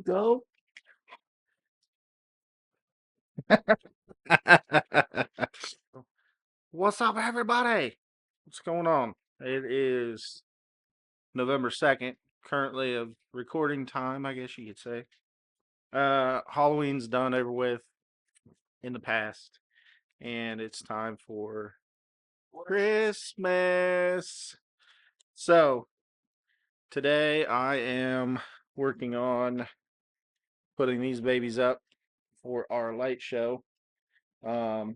Go. What's up, everybody? What's going on? It is November 2nd, currently of recording time, I guess you could say. Halloween's done over with in the past, and it's time for Christmas. So, today I am working on putting these babies up for our light show. Let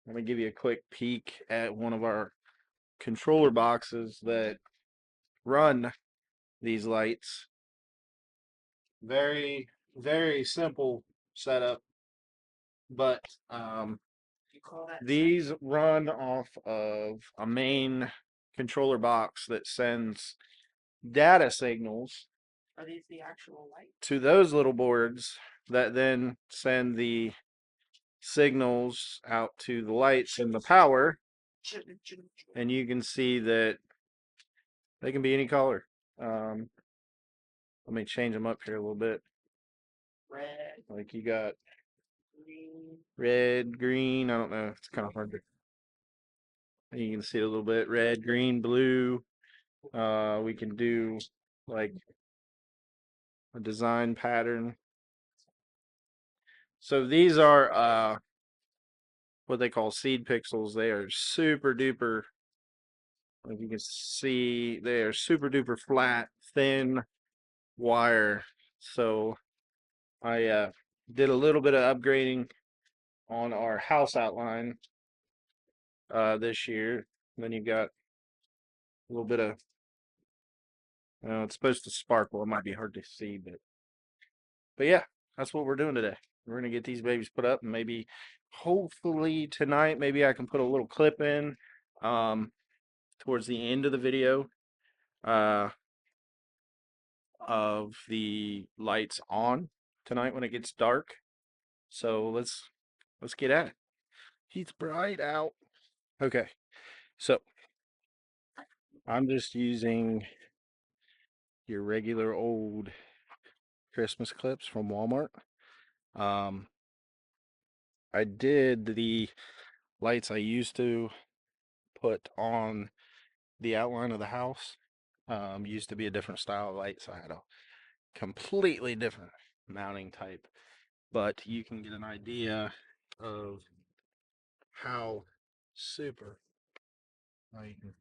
me give you a quick peek at one of our controller boxes that run these lights. Very, very simple setup, but these run off of a main controller box that sends data signals. Are these the actual lights? To those little boards that then send the signals out to the lights and the power. And you can see that they can be any color. Let me change them up here a little bit. Red. Like you got Green. red, green. I don't know. It's kind of hard to. You can see it a little bit. Red, green, blue. We can do like a design pattern. So these are what they call seed pixels. They are super duper. Like you can see, they are super duper flat, thin wire. So I did a little bit of upgrading on our house outline this year. Then you've got a little bit of, it's supposed to sparkle. It might be hard to see, but yeah, that's what we're doing today. We're gonna get these babies put up, and maybe, hopefully tonight, maybe I can put a little clip in towards the end of the video of the lights on tonight when it gets dark. So let's get at it. It's bright out. Okay, so I'm just using your regular old Christmas clips from Walmart. I did the lights I used to put on the outline of the house. Used to be a different style of light, so I had a completely different mounting type. But you can get an idea of how super, well, you can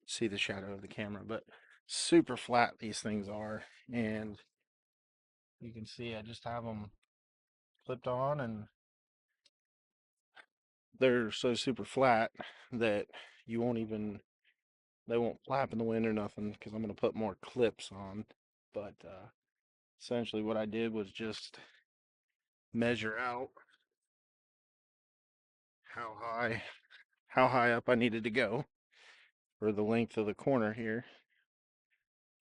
see the shadow of the camera, but super flat these things are. And you can see I just have them clipped on, and they're so super flat that you won't even, they won't flap in the wind or nothing, because I'm going to put more clips on. But essentially what I did was just measure out how high up I needed to go for the length of the corner here.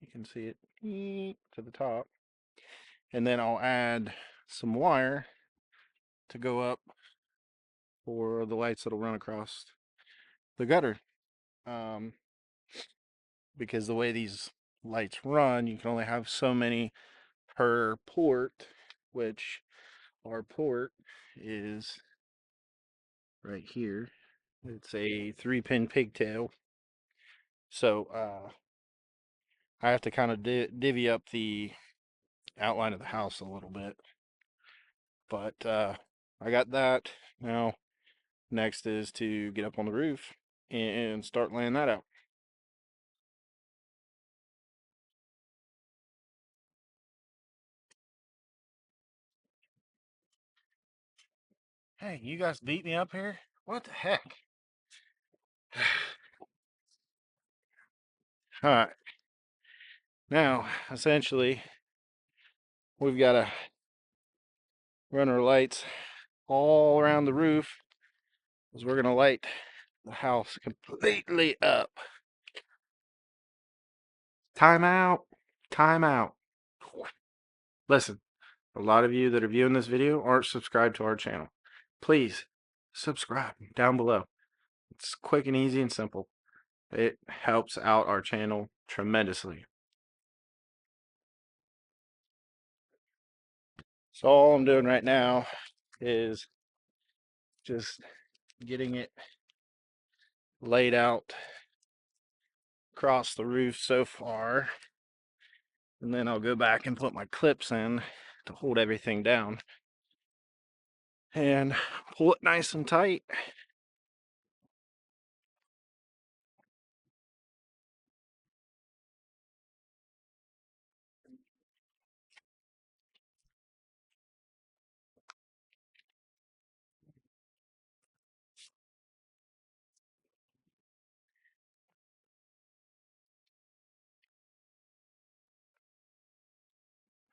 You can see it to the top. And then I'll add some wire to go up for the lights that'll run across the gutter. Because the way these lights run, you can only have so many per port, which our port is right here. It's a 3-pin pigtail. So I have to kind of divvy up the outline of the house a little bit. But I got that. Now, next is to get up on the roof and start laying that out. Hey, you guys beat me up here? What the heck? All right. Now, essentially, we've got to run our lights all around the roof, because we're going to light the house completely up. Time out. Time out. Listen, a lot of you that are viewing this video aren't subscribed to our channel. Please subscribe down below. It's quick and easy and simple. It helps out our channel tremendously. So all I'm doing right now is just getting it laid out across the roof so far, and then I'll go back and put my clips in to hold everything down and pull it nice and tight.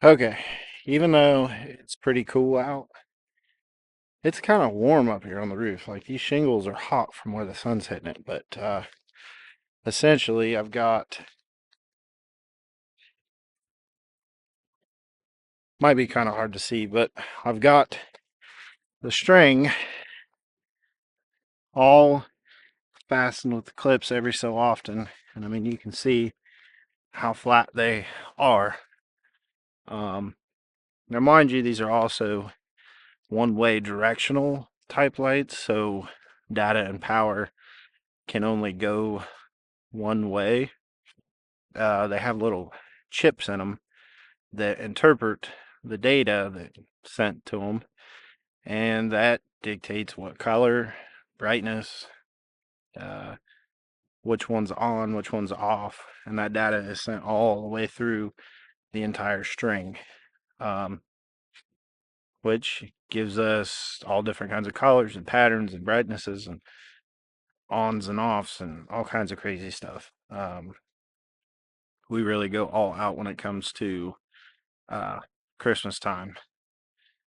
Okay, even though it's pretty cool out, it's kind of warm up here on the roof. Like, these shingles are hot from where the sun's hitting it, but essentially I've got, might be kind of hard to see, but I've got the string all fastened with the clips every so often, and I mean, you can see how flat they are. Now mind you, these are also one-way directional type lights, so data and power can only go one way. They have little chips in them that interpret the data that's sent to them, and that dictates what color, brightness, uh, which one's on, which one's off, and that data is sent all the way through the entire string, which gives us all different kinds of colors and patterns and brightnesses and ons and offs and all kinds of crazy stuff. We really go all out when it comes to Christmas time.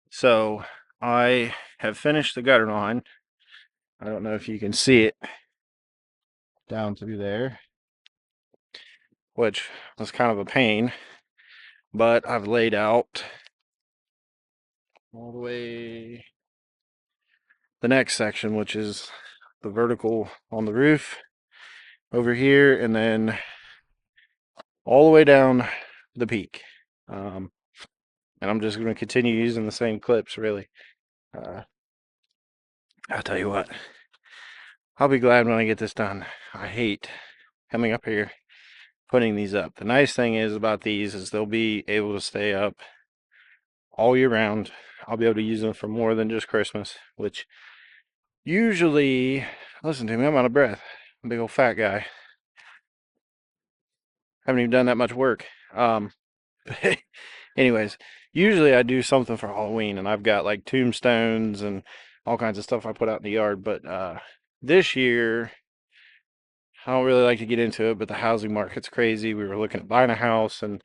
So I have finished the gutter line. I don't know if you can see it down through there, which was kind of a pain, but I've laid out all the way the next section, which is the vertical on the roof over here, and then all the way down the peak. And I'm just going to continue using the same clips, really. I'll tell you what, I'll be glad when I get this done. I hate coming up here putting these up. The nice thing is about these is they'll be able to stay up all year round. I'll be able to use them for more than just Christmas, which usually, listen to me, I'm out of breath. I'm a big old fat guy. Haven't even done that much work. Anyways, usually I do something for Halloween, and I've got like tombstones and all kinds of stuff I put out in the yard. But this year, I don't really like to get into it, but the housing market's crazy. We were looking at buying a house, and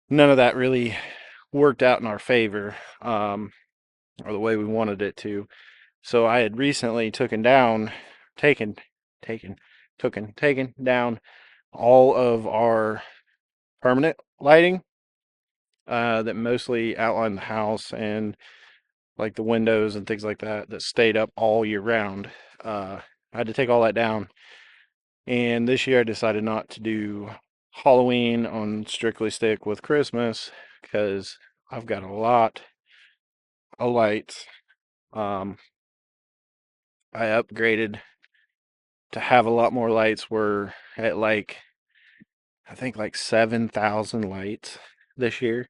none of that really worked out in our favor, or the way we wanted it to. So I had recently taken down all of our permanent lighting that mostly outlined the house and like the windows and things like that that stayed up all year round. I had to take all that down, and this year I decided not to do Halloween on strictly stick with Christmas because I've got a lot of lights. I upgraded to have a lot more lights. We're at like, I think like 7,000 lights this year.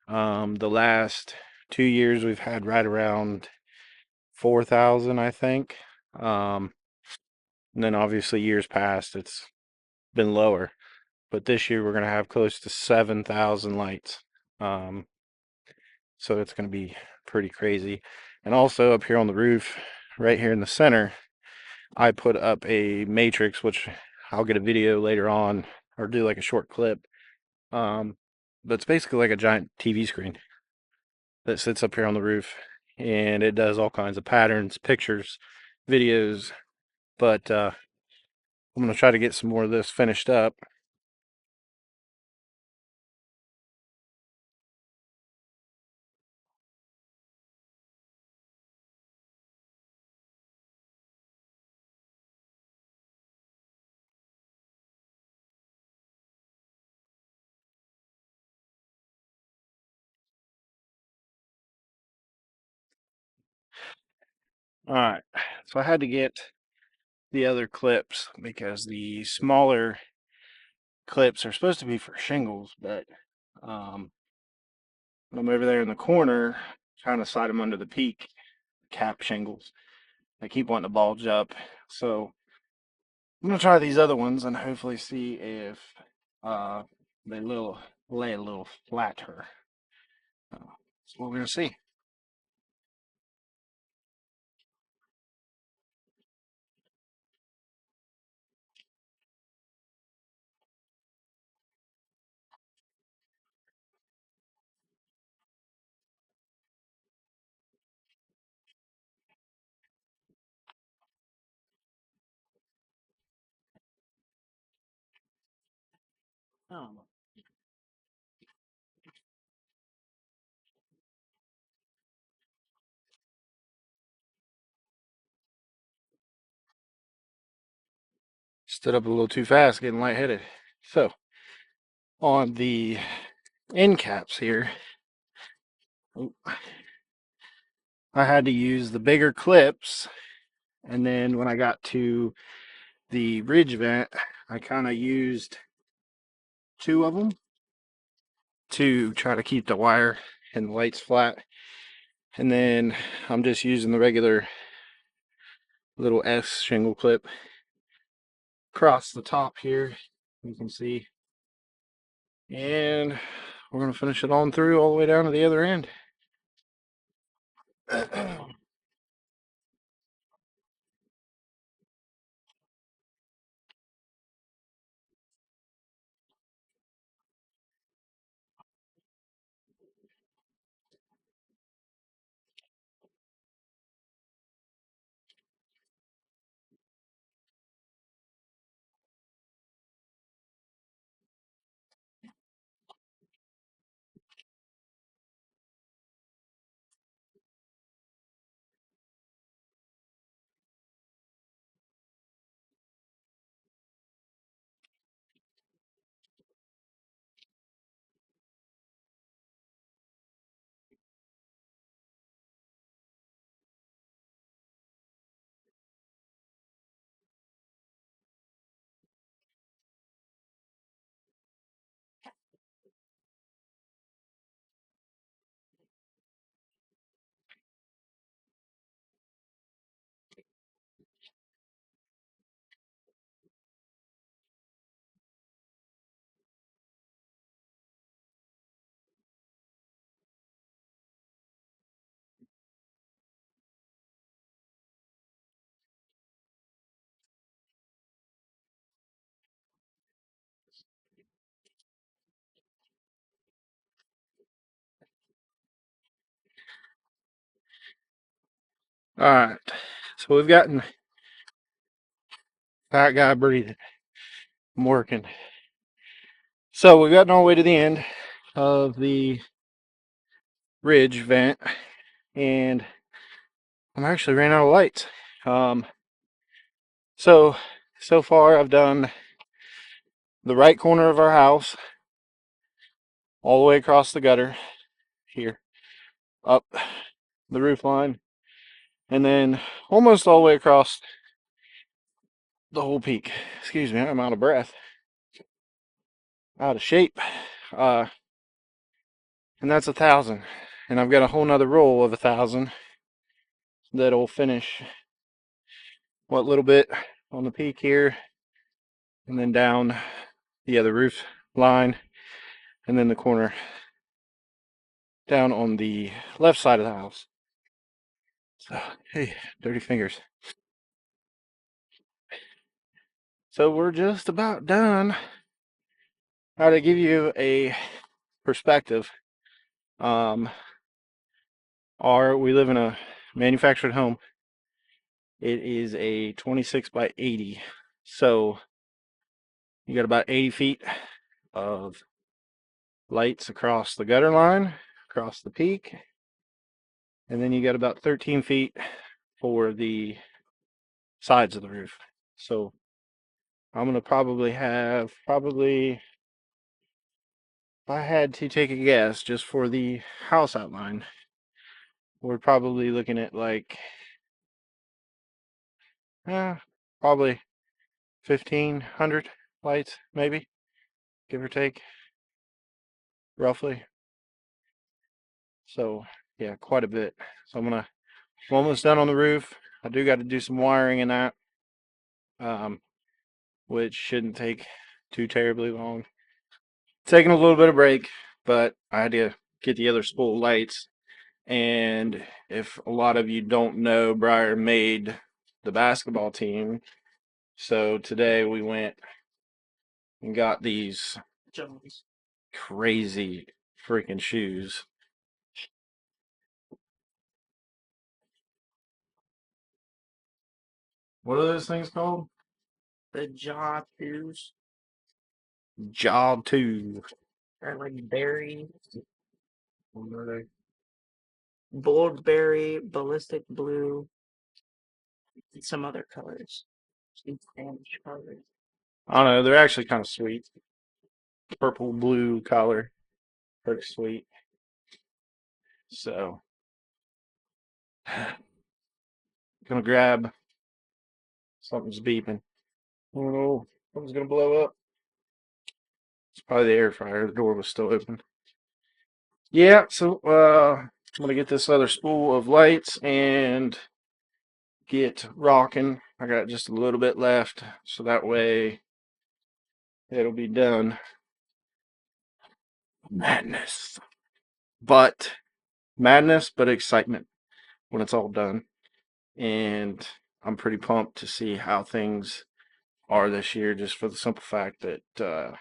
The last 2 years we've had right around 4,000, I think. And then obviously years past it's been lower, but this year we're going to have close to 7,000 lights. So it's going to be pretty crazy. And also up here on the roof, right here in the center, I put up a matrix, which I'll get a video later on or do like a short clip. But it's basically like a giant TV screen that sits up here on the roof, and it does all kinds of patterns, pictures, videos. But I'm going to try to get some more of this finished up. Alright, so I had to get the other clips because the smaller clips are supposed to be for shingles, but when I'm over there in the corner trying to slide them under the peak cap shingles, they keep wanting to bulge up. So I'm gonna try these other ones and hopefully see if uh, they lay a little flatter. That's what we're gonna see. Oh. Stood up a little too fast, getting lightheaded. So on the end caps here, I had to use the bigger clips, and then when I got to the ridge vent, I kind of used two of them to try to keep the wire and the lights flat. And then I'm just using the regular little S shingle clip across the top here, you can see. And we're going to finish it on through all the way down to the other end. All right, so we've gotten that guy breathing. I'm working. So we've gotten all the way to the end of the ridge vent, and I'm actually ran out of lights. So far I've done the right corner of our house, all the way across the gutter here, up the roof line, and then almost all the way across the whole peak. Excuse me, I'm out of breath, out of shape. And that's 1,000. And I've got a whole nother roll of 1,000 that'll finish what little bit on the peak here, and then down the other roof line, and then the corner down on the left side of the house. So, hey, dirty fingers. So we're just about done. Now to give you a perspective, we live in a manufactured home. It is a 26 by 80. So you got about 80 feet of lights across the gutter line, across the peak, and then you got about 13 feet for the sides of the roof. So I'm gonna probably have, if I had to take a guess just for the house outline, we're probably looking at like probably 1,500 lights, maybe, give or take, roughly. So yeah, quite a bit. So I'm almost done on the roof. I do got to do some wiring in that, which shouldn't take too terribly long. Taking a little bit of break, but I had to get the other spool of lights. And if a lot of you don't know, Briar made the basketball team. So today we went and got these Jones. crazy freaking shoes. What are those things called? The jaw twos Jaw 2. are like berry, What are they? bold berry, ballistic blue, and some other colors. Some Spanish colors. I don't know. They're actually kind of sweet. Purple, blue color. Pretty sweet. So, gonna grab. Something's beeping. Oh no. Something's gonna blow up. It's probably the air fryer. The door was still open. Yeah, so I'm gonna get this other spool of lights and get rocking. I got just a little bit left, so that way it'll be done. Madness. But madness, but excitement when it's all done. And I'm pretty pumped to see how things are this year, just for the simple fact that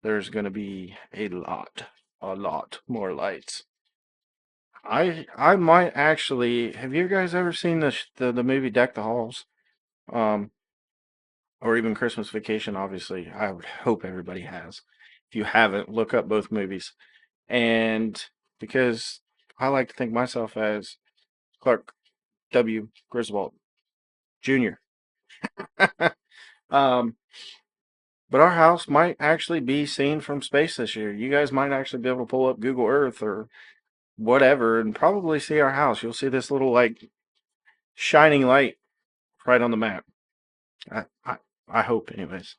there's going to be a lot more lights. I might actually. Have you guys ever seen the movie Deck the Halls? Um, or even Christmas Vacation? Obviously, I would hope everybody has. If you haven't, look up both movies. And because I like to think myself as Clark Griswold Jr. um, but our house might actually be seen from space this year. You guys might actually be able to pull up Google Earth or whatever and probably see our house. You'll see this little like shining light right on the map. I I, I hope, anyways.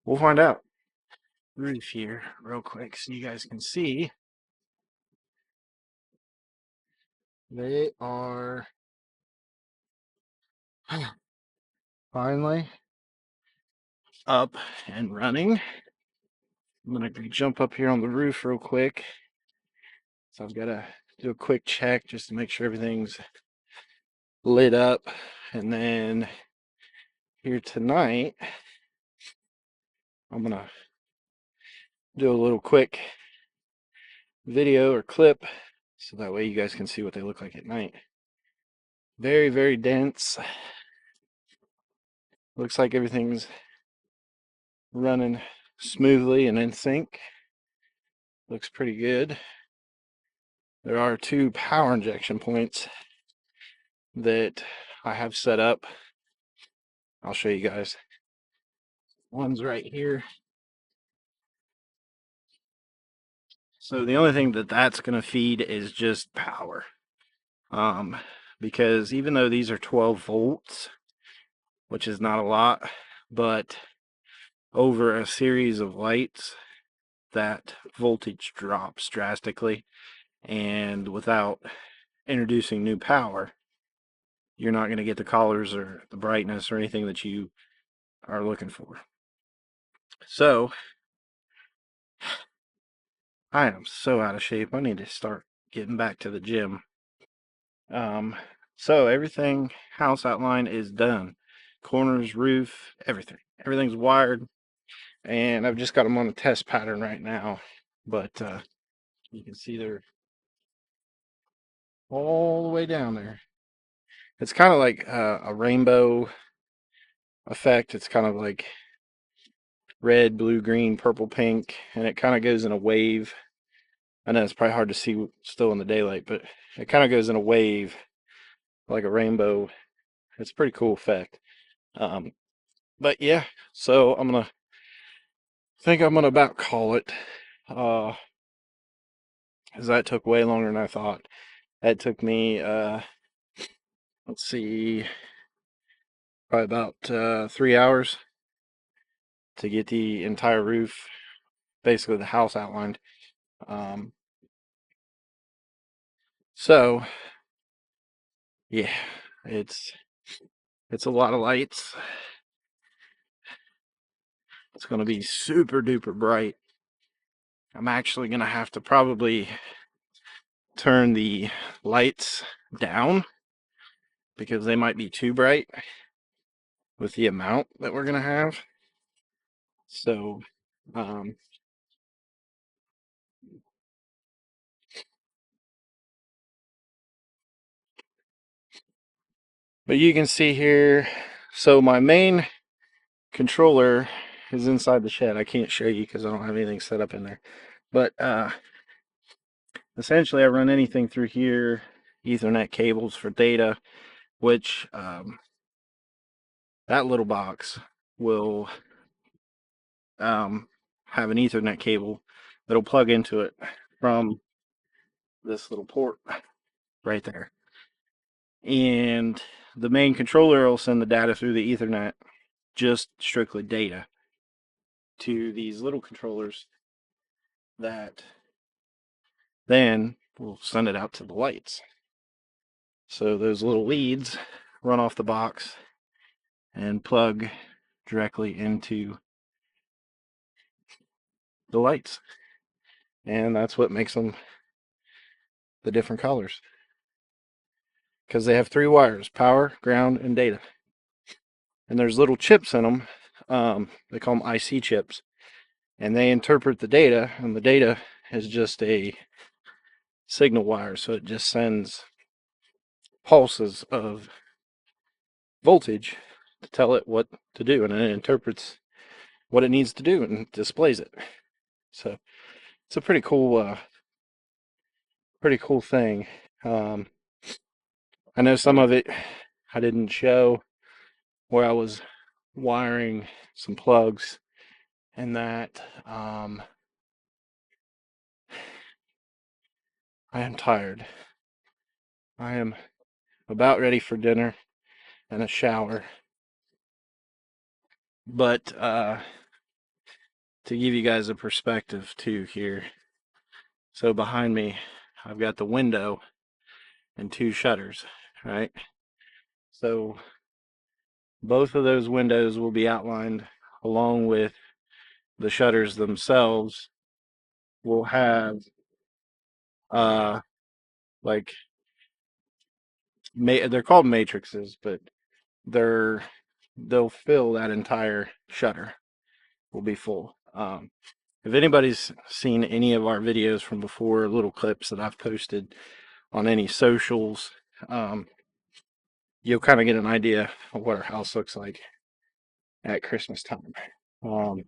We'll find out. Roof here, real quick, so you guys can see. They are finally up and running. I'm gonna jump up here on the roof real quick. So I've got to do a quick check just to make sure everything's lit up. And then here tonight, I'm gonna do a little quick video or clip so that way you guys can see what they look like at night. Very, very dense. Looks like everything's running smoothly and in sync. Looks pretty good. There are 2 power injection points that I have set up. I'll show you guys. One's right here. So the only thing that's going to feed is just power. Because even though these are 12 volts, which is not a lot, but over a series of lights, that voltage drops drastically. And without introducing new power, you're not going to get the colors or the brightness or anything that you are looking for. So, I am so out of shape. I need to start getting back to the gym. So everything, house outline is done. Corners, roof, everything. Everything's wired. And I've just got them on a test pattern right now. But you can see they're all the way down there. It's kind of like a rainbow effect. It's kind of like red, blue, green, purple, pink. And it kind of goes in a wave. I know it's probably hard to see still in the daylight, but it kind of goes in a wave like a rainbow. It's a pretty cool effect. But yeah, so think I'm gonna about call it. Because that took way longer than I thought. That took me let's see, probably about 3 hours to get the entire roof, basically the house outlined. Um, so yeah, it's a lot of lights. It's going to be super duper bright. I'm actually going to have to probably turn the lights down because they might be too bright with the amount that we're going to have. So, but you can see here, so my main controller is inside the shed. I can't show you because I don't have anything set up in there. But essentially I run anything through here, Ethernet cables for data, which that little box will have an Ethernet cable that'll plug into it from this little port right there. And the main controller will send the data through the Ethernet, just strictly data, to these little controllers that then will send it out to the lights. So those little leads run off the box and plug directly into the lights. And that's what makes them the different colors. Because they have 3 wires: power, ground, and data. And there's little chips in them. They call them IC chips. And they interpret the data, and the data is just a signal wire. So it just sends pulses of voltage to tell it what to do, and it interprets what it needs to do and displays it. So it's a pretty cool thing. I know some of it I didn't show, where I was wiring some plugs and that. I am tired. I am about ready for dinner and a shower. But to give you guys a perspective too here, so behind me I've got the window and 2 shutters, right? So both of those windows will be outlined along with the shutters themselves. Will have like they're called matrices, but they'll fill that entire shutter, will be full. If anybody's seen any of our videos from before, little clips that I've posted on any socials, you'll kind of get an idea of what our house looks like at Christmas time. And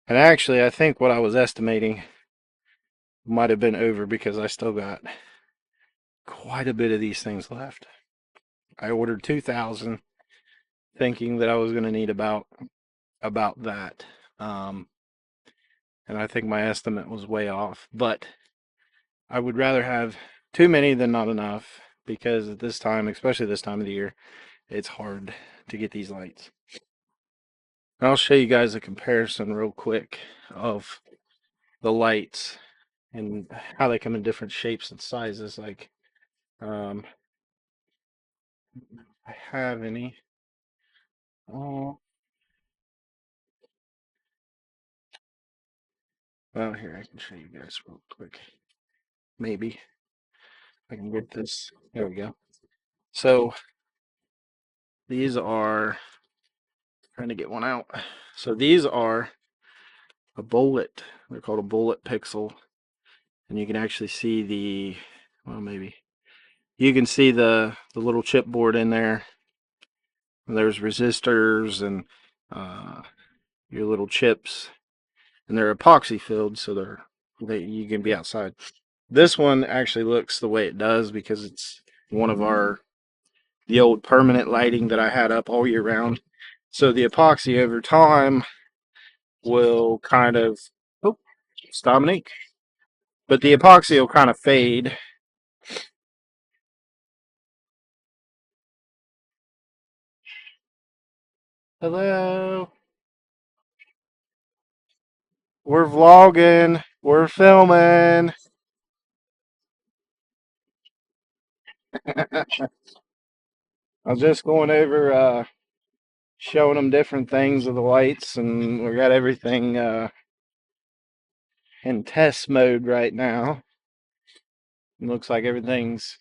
actually, I think what I was estimating might have been over, because I still got quite a bit of these things left. I ordered 2,000, thinking that I was going to need about that. And I think my estimate was way off. But I would rather have too many than not enough, because at this time, especially this time of the year, it's hard to get these lights. And I'll show you guys a comparison real quick of the lights and how they come in different shapes and sizes. Like, I have any. Oh, well, here, I can show you guys real quick. Maybe I can get this. There we go. So these are, trying to get one out. So these are a bullet. They're called a bullet pixel. And you can actually see the, well, maybe you can see the little chipboard in there. There's resistors and your little chips, and they're epoxy filled, so you can be outside. This one actually looks the way it does because it's one of the old permanent lighting that I had up all year round. So the epoxy over time will kind of, oh, it's Dominique, but the epoxy will kind of fade. Hello. We're vlogging. We're filming. I was just going over showing them different things of the lights, and we got everything in test mode right now. It looks like everything's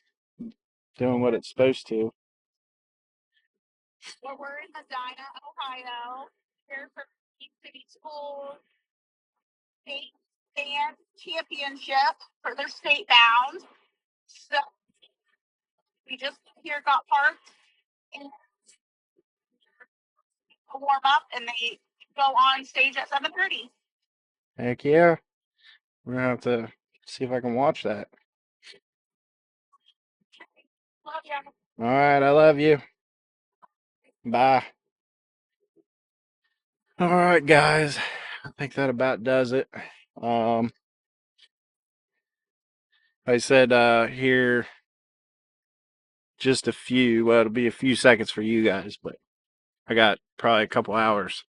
doing what it's supposed to. Well, we're in Medina, Ohio, here for Peak City Schools state band championship for their state bound. So we just here got parked and a warm up, and they go on stage at 7:30. Heck yeah. We're gonna have to see if I can watch that. Love ya. All right, I love you. Bye. All right, guys. I think that about does it. Um, I said here just a few. Well, it'll be a few seconds for you guys, but I got probably a couple hours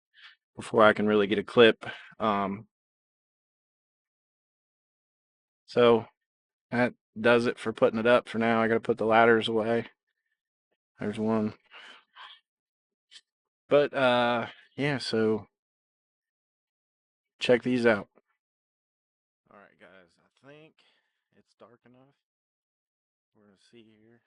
before I can really get a clip. So that does it for putting it up for now. I got to put the ladders away. There's one. But yeah, so check these out. All right, guys. I think it's dark enough. We're going to see here.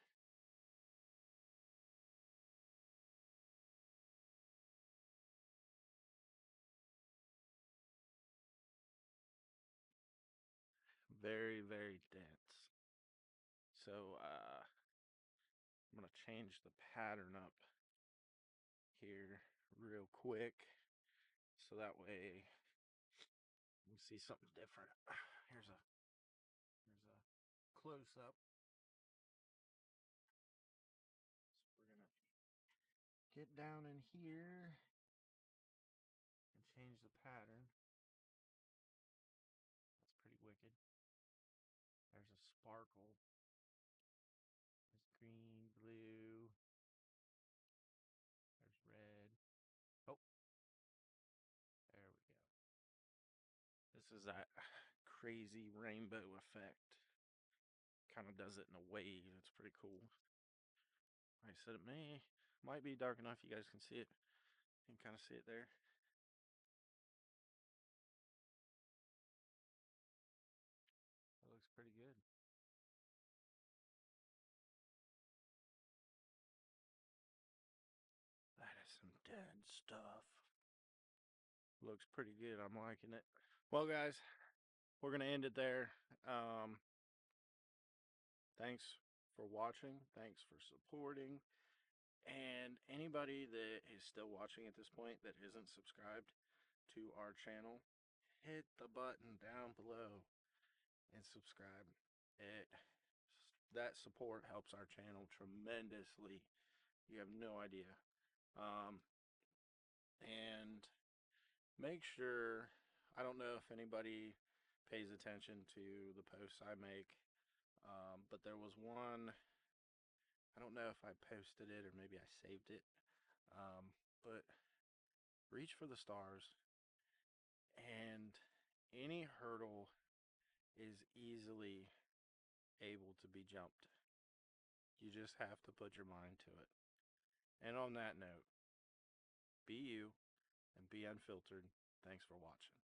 Very, very dense. So I'm going to change the pattern up here real quick so that way you see something different. Here's a close up. So we're going to get down in here and change the pattern. That's pretty wicked. There's a sparkle. There's green, blue. There's red. Oh, there we go. This is that crazy rainbow effect. Kind of does it in a wave. It's pretty cool. Like I said, it might be dark enough you guys can see it. You can kind of see it there. That looks pretty good. That is some dead stuff. Looks pretty good. I'm liking it. Well, guys, we're going to end it there. Thanks for watching. Thanks for supporting. And anybody that is still watching at this point that isn't subscribed to our channel, hit the button down below and subscribe. That support helps our channel tremendously. You have no idea. And make sure, I don't know if anybody pays attention to the posts I make, but there was one, I don't know if I posted it or maybe I saved it, but reach for the stars, and any hurdle is easily able to be jumped. You just have to put your mind to it. And on that note, be you and be unfiltered. Thanks for watching.